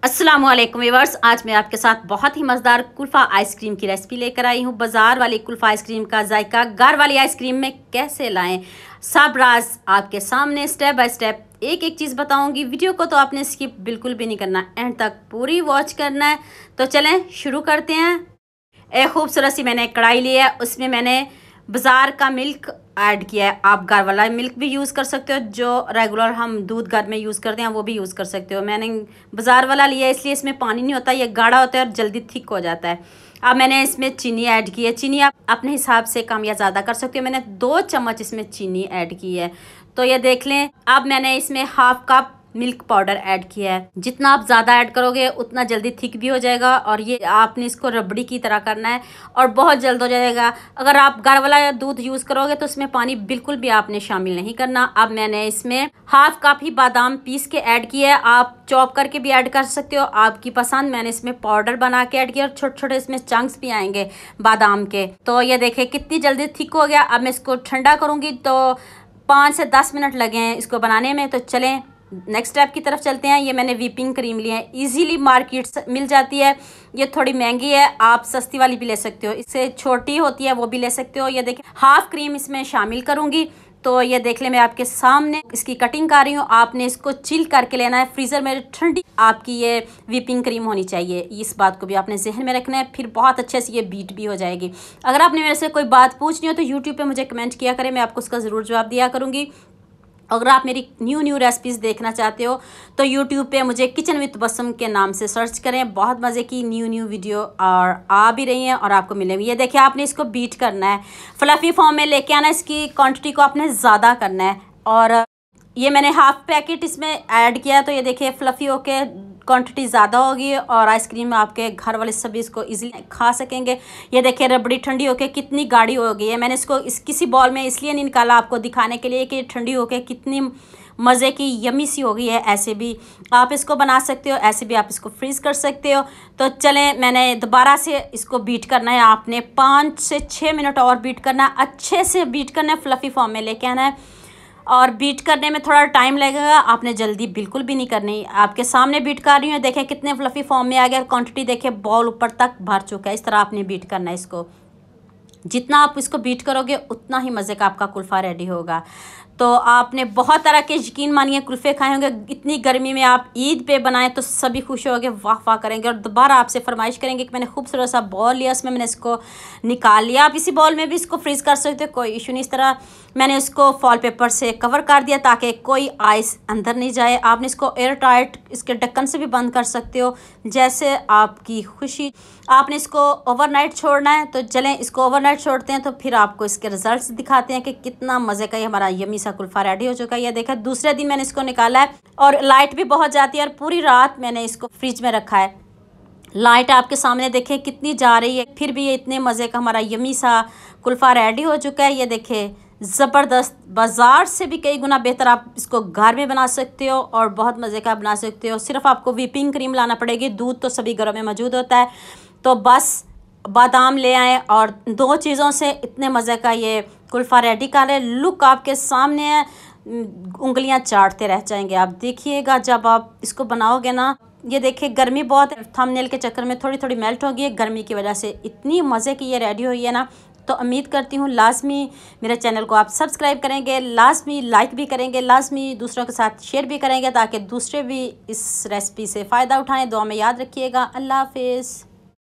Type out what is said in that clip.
अस्सलामुअलैकुम व्यूअर्स, आज मैं आपके साथ बहुत ही मज़ेदार कुल्फ़ा आइसक्रीम की रेसिपी लेकर आई हूँ। बाज़ार वाली कुल्फ़ा आइसक्रीम का जायका घर वाली आइसक्रीम में कैसे लाएं, सब राज आपके सामने स्टेप बाय स्टेप एक एक चीज़ बताऊंगी। वीडियो को तो आपने स्किप बिल्कुल भी नहीं करना, एंड तक पूरी वॉच करना है। तो चलें शुरू करते हैं। एक खूबसूरत सी मैंने कढ़ाई ली है, उसमें मैंने बाज़ार का मिल्क ऐड किया है। आप घर वाला मिल्क भी यूज़ कर सकते हो, जो रेगुलर हम दूध घर में यूज़ करते हैं वो भी यूज़ कर सकते हो। मैंने बाज़ार वाला लिया है, इसलिए इसमें पानी नहीं होता, ये गाढ़ा होता है और जल्दी थिक हो जाता है। अब मैंने इसमें चीनी ऐड की है। चीनी आप अपने हिसाब से कम या ज़्यादा कर सकते हो। मैंने 2 चम्मच इसमें चीनी ऐड की है, तो ये देख लें। अब मैंने इसमें half cup milk powder add किया है। जितना आप ज़्यादा ऐड करोगे उतना जल्दी थिक भी हो जाएगा, और ये आपने इसको रबड़ी की तरह करना है और बहुत जल्द हो जाएगा। अगर आप घर वाला दूध यूज़ करोगे तो इसमें पानी बिल्कुल भी आपने शामिल नहीं करना। अब मैंने इसमें हाफ कप ही बादाम पीस के ऐड किया है। आप चॉप करके भी ऐड कर सकते हो, आपकी पसंद। मैंने इसमें पाउडर बना के ऐड किया और छोटे छोटे इसमें चंक्स भी आएंगे बादाम के। तो ये देखिए कितनी जल्दी थिक हो गया। अब मैं इसको ठंडा करूँगी, तो 5 से 10 मिनट लगे हैं इसको बनाने में। तो चलें नेक्स्ट स्टेप की तरफ चलते हैं। ये मैंने व्हिपिंग क्रीम ली है, इजीली मार्केट से मिल जाती है। ये थोड़ी महंगी है, आप सस्ती वाली भी ले सकते हो, इससे छोटी होती है वो भी ले सकते हो। ये देखिए हाफ क्रीम इसमें शामिल करूँगी। तो ये देख ले, मैं आपके सामने इसकी कटिंग कर रही हूँ। आपने इसको चिल करके लेना है, फ्रीज़र में ठंडी आपकी ये व्हिपिंग क्रीम होनी चाहिए। इस बात को भी आपने जहन में रखना है, फिर बहुत अच्छे से ये बीट भी हो जाएगी। अगर आपने मेरे से कोई बात पूछनी हो तो यूट्यूब पे मुझे कमेंट किया करें, मैं आपको उसका ज़रूर जवाब दिया करूँगी। अगर आप मेरी न्यू रेसिपीज़ देखना चाहते हो तो यूट्यूब पे मुझे किचन विद बसम के नाम से सर्च करें। बहुत मज़े की न्यू वीडियो और आ भी रही हैं और आपको मिलेंगी। ये देखिए आपने इसको बीट करना है, फ्लफ़ी फॉर्म में लेके आना है। इसकी क्वांटिटी को आपने ज़्यादा करना है। और ये मैंने हाफ पैकेट इसमें ऐड किया, तो ये देखिए फ्लफ़ी होके क्वांटिटी ज़्यादा होगी और आइसक्रीम आपके घर वाले सभी इसको इजीली खा सकेंगे। ये देखिए रबड़ी ठंडी होके कितनी गाढ़ी हो गई है। मैंने इसको किसी बॉल में इसलिए नहीं निकाला आपको दिखाने के लिए कि ठंडी होके कितनी मज़े की यमी सी हो गई है। ऐसे भी आप इसको बना सकते हो, ऐसे भी आप इसको फ्रीज़ कर सकते हो। तो चलें, मैंने दोबारा से इसको बीट करना है। आपने 5 से 6 मिनट और बीट करना है, अच्छे से बीट करना है, फ्लफ़ी फॉर्म में लेके आना है। और बीट करने में थोड़ा टाइम लगेगा, आपने जल्दी बिल्कुल भी नहीं करनी। आपके सामने बीट कर रही हूँ, देखें कितने फ्लफ़ी फॉर्म में आ गया। क्वांटिटी देखें बॉल ऊपर तक भर चुका है। इस तरह आपने बीट करना है इसको। जितना आप इसको बीट करोगे उतना ही मज़े का आपका कुल्फ़ा रेडी होगा। तो आपने बहुत तरह के, यकीन मानिए, कुल्फ़े खाए होंगे। इतनी गर्मी में आप ईद पे बनाएं तो सभी खुश होंगे, वाह वाह करेंगे और दोबारा आपसे फरमाइश करेंगे कि मैंने खूबसूरत सा बॉल लिया, उसमें मैंने इसको निकाल लिया। आप इसी बॉल में भी इसको फ्रीज़ कर सकते हो, कोई इशू नहीं। इस तरह मैंने इसको फॉल पेपर से कवर कर दिया ताकि कोई आइस अंदर नहीं जाए। आपने इसको एयर टाइट इसके ढक्कन से भी बंद कर सकते हो, जैसे आपकी खुशी। आपने इसको ओवरनाइट छोड़ना है, तो चलें इसको ओवरनाइट छोड़ते हैं। तो फिर आपको इसके रिजल्ट्स दिखाते हैं कि कितना मज़े का ये हमारा यमी सा कुल्फ़ा रेडी हो चुका है। ये देखा, दूसरे दिन मैंने इसको निकाला है और लाइट भी बहुत जाती है और पूरी रात मैंने इसको फ्रिज में रखा है। लाइट आपके सामने देखें कितनी जा रही है, फिर भी ये इतने मज़े का हमारा यमी सा कुल्फ़ा रेडी हो चुका है। ये देखें ज़बरदस्त, बाज़ार से भी कई गुना बेहतर आप इसको घर में बना सकते हो और बहुत मज़े का बना सकते हो। सिर्फ आपको व्हिपिंग क्रीम लाना पड़ेगी, दूध तो सभी घरों में मौजूद होता है। तो बस बादाम ले आएँ और 2 चीज़ों से इतने मज़े का ये कुल्फ़ा रेडी कर लें। लुक आपके सामने है, उंगलियां चाटते रह जाएंगे। आप देखिएगा जब आप इसको बनाओगे ना। ये देखिए गर्मी बहुत है, थंबनेल के चक्कर में थोड़ी थोड़ी मेल्ट होगी है गर्मी की वजह से। इतनी मज़े की ये रेडी हुई है ना। तो उम्मीद करती हूँ लाजमी मेरे चैनल को आप सब्सक्राइब करेंगे, लाजमी लाइक भी करेंगे, लाजमी दूसरों के साथ शेयर भी करेंगे ताकि दूसरे भी इस रेसिपी से फ़ायदा उठाएं। दुआ में याद रखिएगा। अल्लाह हाफिज़।